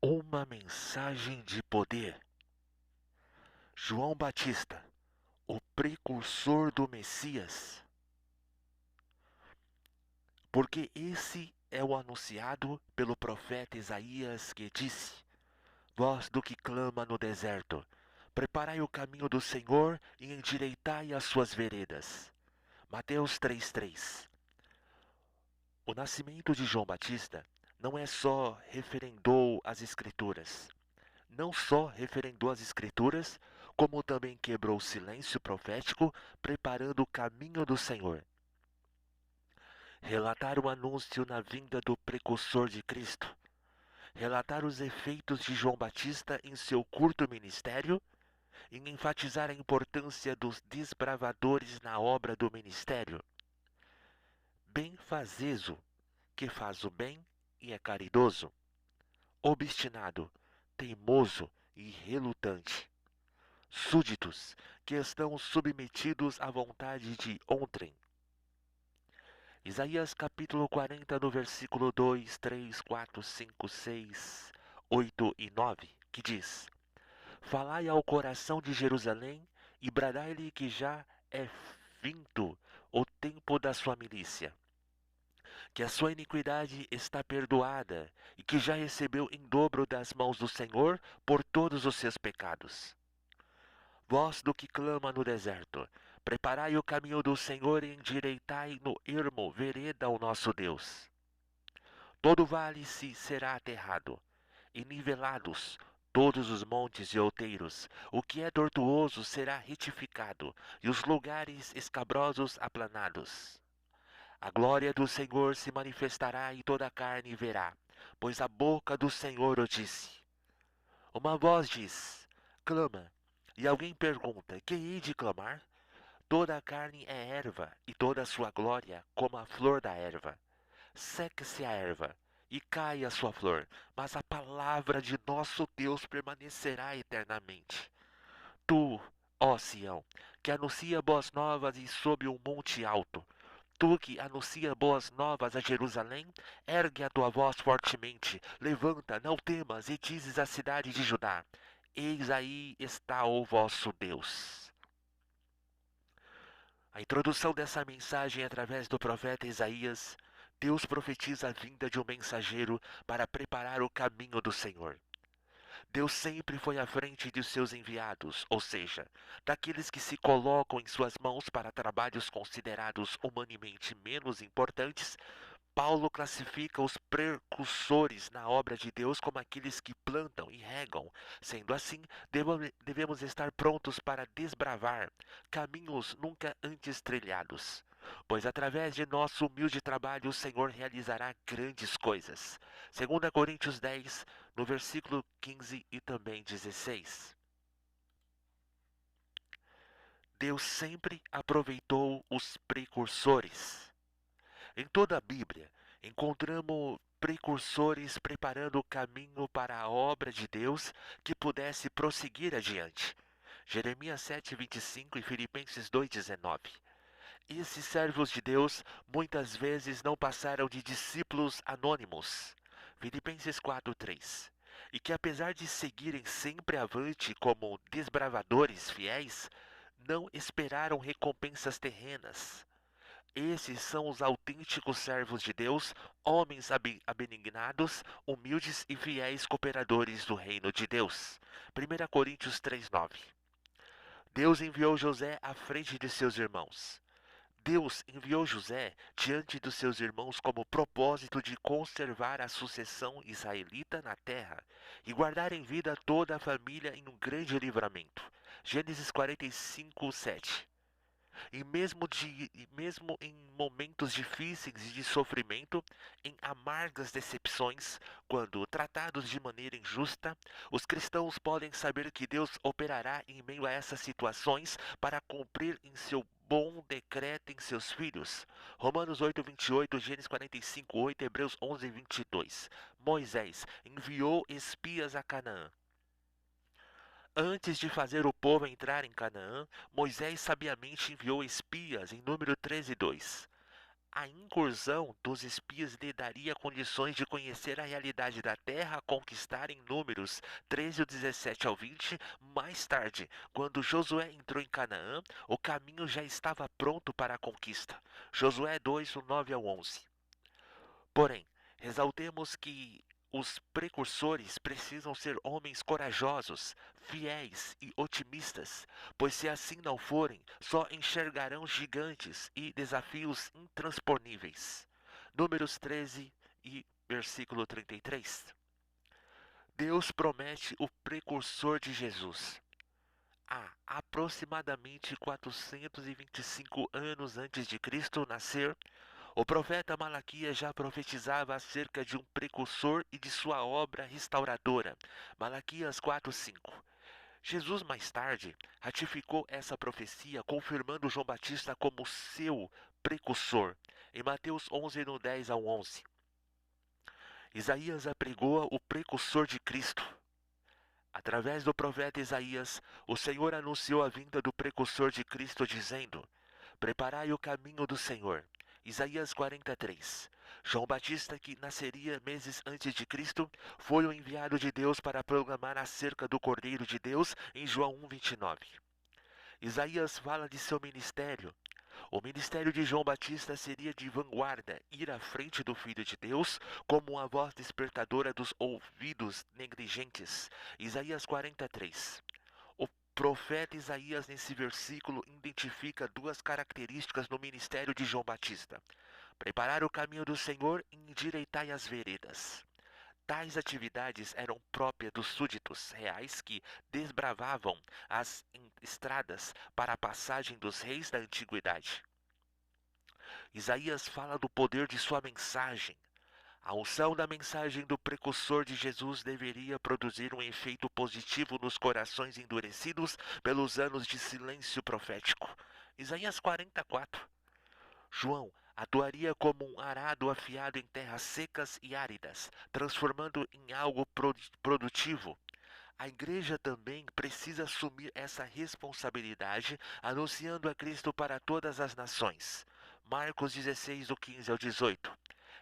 Uma mensagem de poder. João Batista, o precursor do Messias. Porque esse é o anunciado pelo profeta Isaías que disse: Voz do que clama no deserto, preparai o caminho do Senhor e endireitai as suas veredas. Mateus 3:3. O nascimento de João Batista não é só referendou as Escrituras. Não só referendou as Escrituras, como também quebrou o silêncio profético, preparando o caminho do Senhor. Relatar o anúncio na vinda do precursor de Cristo. Relatar os efeitos de João Batista em seu curto ministério e enfatizar a importância dos desbravadores na obra do ministério. Benfazezo, que faz o bem e é caridoso. Obstinado, teimoso e relutante. Súditos, que estão submetidos à vontade de outrem. Isaías capítulo 40, no versículo 2, 3, 4, 5, 6, 8 e 9, que diz: Falai ao coração de Jerusalém e bradai-lhe que já é finto o tempo da sua milícia, que a sua iniquidade está perdoada e que já recebeu em dobro das mãos do Senhor por todos os seus pecados. Voz do que clama no deserto, preparai o caminho do Senhor e endireitai no ermo vereda ao nosso Deus. Todo vale se será aterrado, e nivelados todos os montes e outeiros. O que é tortuoso será retificado, e os lugares escabrosos aplanados. A glória do Senhor se manifestará e toda a carne verá, pois a boca do Senhor o disse. Uma voz diz: clama. E alguém pergunta: que hei de clamar? Toda a carne é erva, e toda a sua glória como a flor da erva. Seque-se a erva, e cai a sua flor, mas a palavra de nosso Deus permanecerá eternamente. Tu, ó Sião, que anuncia boas novas e sob um monte alto, tu que anuncia boas novas a Jerusalém, ergue a tua voz fortemente, levanta, não temas, e dizes à cidade de Judá: Eis aí está o vosso Deus. A introdução dessa mensagem é através do profeta Isaías. Deus profetiza a vinda de um mensageiro para preparar o caminho do Senhor. Deus sempre foi à frente de seus enviados, ou seja, daqueles que se colocam em suas mãos para trabalhos considerados humanamente menos importantes. Paulo classifica os precursores na obra de Deus como aqueles que plantam e regam. Sendo assim, devemos estar prontos para desbravar caminhos nunca antes trilhados. Pois através de nosso humilde trabalho o Senhor realizará grandes coisas. 2 Coríntios 10, no versículo 15 e também 16. Deus sempre aproveitou os precursores. Em toda a Bíblia, encontramos precursores preparando o caminho para a obra de Deus que pudesse prosseguir adiante. Jeremias 7:25 e Filipenses 2:19. Esses servos de Deus muitas vezes não passaram de discípulos anônimos. Filipenses 4:3. E que apesar de seguirem sempre avante como desbravadores fiéis, não esperaram recompensas terrenas. Esses são os autênticos servos de Deus, homens abenignados, humildes e fiéis cooperadores do reino de Deus. 1 Coríntios 3:9. Deus enviou José à frente de seus irmãos. Deus enviou José diante dos seus irmãos como propósito de conservar a sucessão israelita na terra e guardar em vida toda a família em um grande livramento. Gênesis 45:7. E mesmo em momentos difíceis e de sofrimento, em amargas decepções, quando tratados de maneira injusta, os cristãos podem saber que Deus operará em meio a essas situações para cumprir em seu bom decreto em seus filhos. Romanos 8:28, Gênesis 45:8, Hebreus 11:22. Moisés enviou espias a Canaã. Antes de fazer o povo entrar em Canaã, Moisés sabiamente enviou espias em número 13:2. A incursão dos espias lhe daria condições de conhecer a realidade da terra a conquistar em Números 13, 17 ao 20. Mais tarde, quando Josué entrou em Canaã, o caminho já estava pronto para a conquista. Josué 2, 9 ao 11. Porém, ressaltemos que os precursores precisam ser homens corajosos, fiéis e otimistas, pois se assim não forem, só enxergarão gigantes e desafios intransponíveis. Números 13 e versículo 33. Deus promete o precursor de Jesus. Há aproximadamente 425 anos antes de Cristo nascer, o profeta Malaquias já profetizava acerca de um precursor e de sua obra restauradora. Malaquias 4:5. Jesus mais tarde ratificou essa profecia, confirmando João Batista como seu precursor. Em Mateus 11, no 10 ao 11. Isaías apregoa o precursor de Cristo. Através do profeta Isaías, o Senhor anunciou a vinda do precursor de Cristo, dizendo: Preparai o caminho do Senhor. Isaías 43. João Batista, que nasceria meses antes de Cristo, foi o enviado de Deus para proclamar acerca do Cordeiro de Deus em João 1:29. Isaías fala de seu ministério. O ministério de João Batista seria de vanguarda, ir à frente do Filho de Deus, como uma voz despertadora dos ouvidos negligentes. Isaías 43. O profeta Isaías, nesse versículo, identifica duas características no ministério de João Batista: preparar o caminho do Senhor e endireitai as veredas. Tais atividades eram próprias dos súditos reais que desbravavam as estradas para a passagem dos reis da antiguidade. Isaías fala do poder de sua mensagem. A unção da mensagem do precursor de Jesus deveria produzir um efeito positivo nos corações endurecidos pelos anos de silêncio profético. Isaías 44. João atuaria como um arado afiado em terras secas e áridas, transformando em algo produtivo. A igreja também precisa assumir essa responsabilidade, anunciando a Cristo para todas as nações. Marcos 16, do 15 ao 18.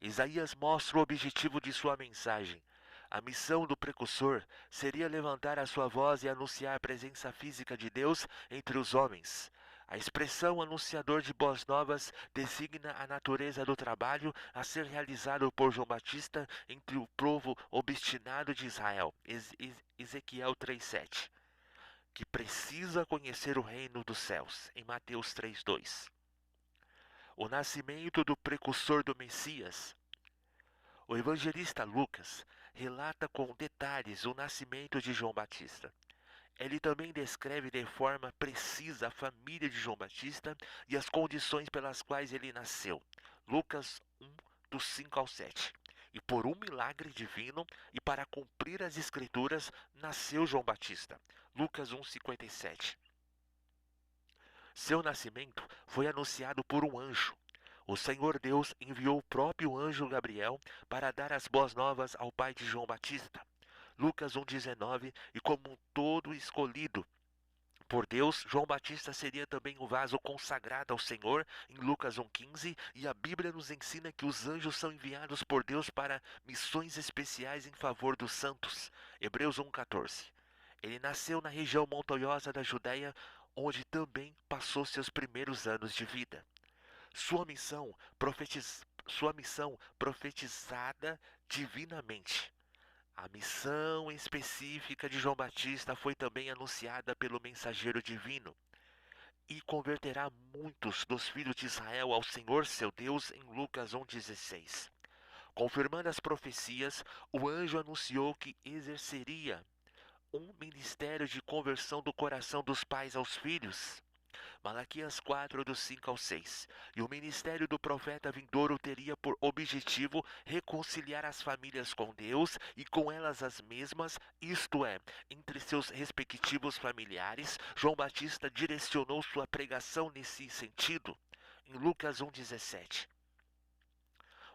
Isaías mostra o objetivo de sua mensagem. A missão do precursor seria levantar a sua voz e anunciar a presença física de Deus entre os homens. A expressão anunciador de boas novas designa a natureza do trabalho a ser realizado por João Batista entre o povo obstinado de Israel. Ezequiel 3:7. Que precisa conhecer o reino dos céus. Em Mateus 3:2. O nascimento do precursor do Messias. O evangelista Lucas relata com detalhes o nascimento de João Batista. Ele também descreve de forma precisa a família de João Batista e as condições pelas quais ele nasceu. Lucas 1, do 5 ao 7. E por um milagre divino e para cumprir as escrituras, nasceu João Batista. Lucas 1:57. Seu nascimento foi anunciado por um anjo. O Senhor Deus enviou o próprio anjo Gabriel para dar as boas novas ao pai de João Batista. Lucas 1:19. E como todo escolhido por Deus, João Batista seria também o vaso consagrado ao Senhor, em Lucas 1:15, e a Bíblia nos ensina que os anjos são enviados por Deus para missões especiais em favor dos santos, Hebreus 1:14. Ele nasceu na região montanhosa da Judéia, onde também passou seus primeiros anos de vida. Sua missão, profetizada divinamente. A missão específica de João Batista foi também anunciada pelo mensageiro divino. E converterá muitos dos filhos de Israel ao Senhor seu Deus, em Lucas 1:16. Confirmando as profecias, o anjo anunciou que exerceria um ministério de conversão do coração dos pais aos filhos. Malaquias 4, do 5 ao 6. E o ministério do profeta vindouro teria por objetivo reconciliar as famílias com Deus e com elas as mesmas, isto é, entre seus respectivos familiares. João Batista direcionou sua pregação nesse sentido. Em Lucas 1:17.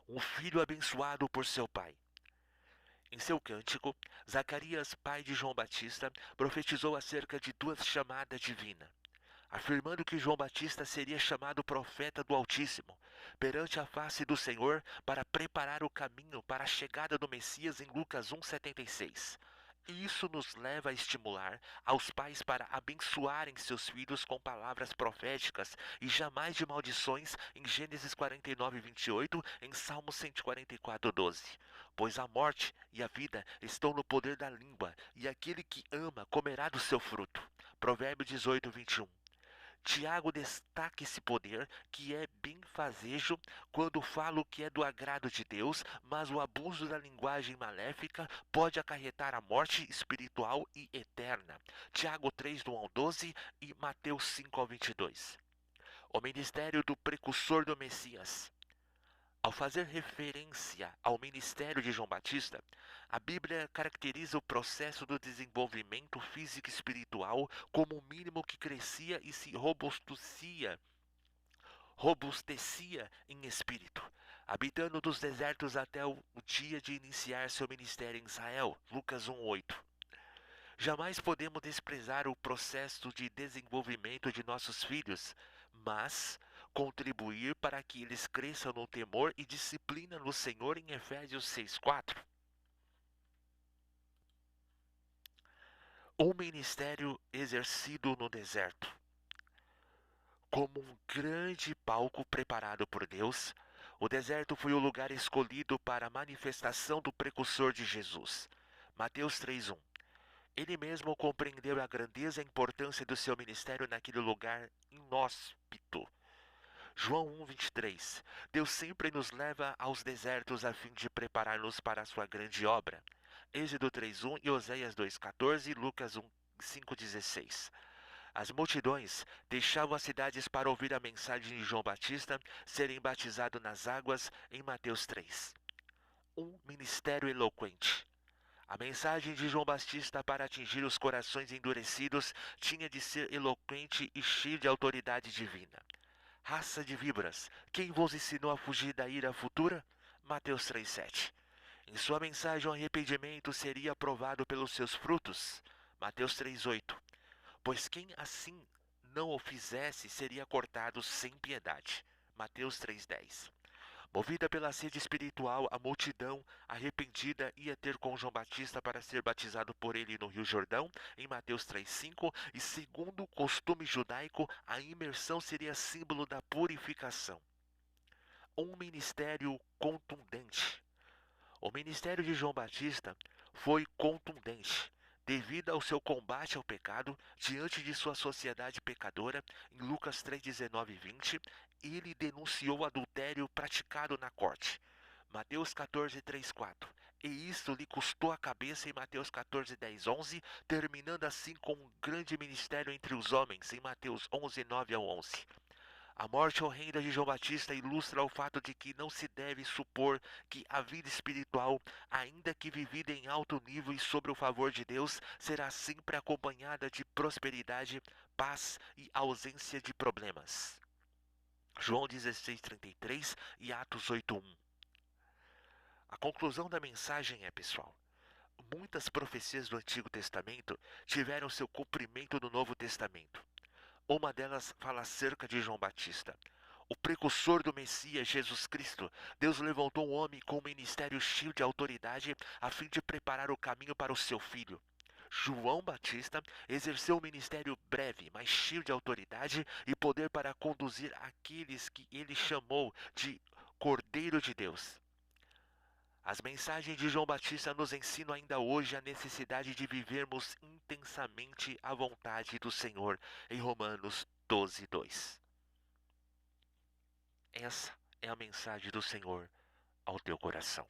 Um filho abençoado por seu pai. Em seu cântico, Zacarias, pai de João Batista, profetizou acerca de duas chamadas divinas. afirmando que João Batista seria chamado profeta do Altíssimo, perante a face do Senhor, para preparar o caminho para a chegada do Messias em Lucas 1,76. Isso nos leva a estimular aos pais para abençoarem seus filhos com palavras proféticas e jamais de maldições em Gênesis 49:28, em Salmos 144:12. Pois a morte e a vida estão no poder da língua, e aquele que ama comerá do seu fruto. Provérbios 18:21. Tiago destaca esse poder, que é benfazejo quando fala o que é do agrado de Deus, mas o abuso da linguagem maléfica pode acarretar a morte espiritual e eterna. Tiago 3, do 1 ao 12 e Mateus 5 ao 22. O ministério do precursor do Messias. Ao fazer referência ao ministério de João Batista, a Bíblia caracteriza o processo do desenvolvimento físico e espiritual como um mínimo que crescia e se robustecia em espírito, habitando nos desertos até o dia de iniciar seu ministério em Israel. Lucas 1:8. Jamais podemos desprezar o processo de desenvolvimento de nossos filhos, mas contribuir para que eles cresçam no temor e disciplina no Senhor em Efésios 6:4. Um ministério exercido no deserto. Como um grande palco preparado por Deus, o deserto foi o lugar escolhido para a manifestação do precursor de Jesus. Mateus 3:1. Ele mesmo compreendeu a grandeza e a importância do seu ministério naquele lugar inóspito. João 1:23. Deus sempre nos leva aos desertos a fim de preparar-nos para a sua grande obra. Êxodo 3:1 e Oséias 2:14 e Lucas 5:16. As multidões deixavam as cidades para ouvir a mensagem de João Batista serem batizado nas águas em Mateus 3. Um ministério eloquente. A mensagem de João Batista para atingir os corações endurecidos tinha de ser eloquente e cheio de autoridade divina. Raça de víboras, quem vos ensinou a fugir da ira futura? Mateus 3:7. Em sua mensagem o arrependimento seria aprovado pelos seus frutos. Mateus 3:8. Pois quem assim não o fizesse seria cortado sem piedade. Mateus 3:10. Movida pela sede espiritual, a multidão arrependida ia ter com João Batista para ser batizado por ele no Rio Jordão, em Mateus 3:5, e segundo o costume judaico, a imersão seria símbolo da purificação. Um ministério contundente. O ministério de João Batista foi contundente, devido ao seu combate ao pecado diante de sua sociedade pecadora. Em Lucas 3:19 e 20, ele denunciou o adultério praticado na corte. Mateus 14:3-4. E isso lhe custou a cabeça em Mateus 14:10-11, terminando assim com um grande ministério entre os homens em Mateus 11:9 ao 11. A morte horrenda de João Batista ilustra o fato de que não se deve supor que a vida espiritual, ainda que vivida em alto nível e sob o favor de Deus, será sempre acompanhada de prosperidade, paz e ausência de problemas. João 16:33 e Atos 8:1. A conclusão da mensagem é, pessoal, muitas profecias do Antigo Testamento tiveram seu cumprimento no Novo Testamento. Uma delas fala acerca de João Batista, o precursor do Messias Jesus Cristo. Deus levantou um homem com um ministério cheio de autoridade a fim de preparar o caminho para o seu filho. João Batista exerceu um ministério breve, mas cheio de autoridade e poder para conduzir aqueles que ele chamou de Cordeiro de Deus. As mensagens de João Batista nos ensinam ainda hoje a necessidade de vivermos intensamente a vontade do Senhor, em Romanos 12:2. Essa é a mensagem do Senhor ao teu coração.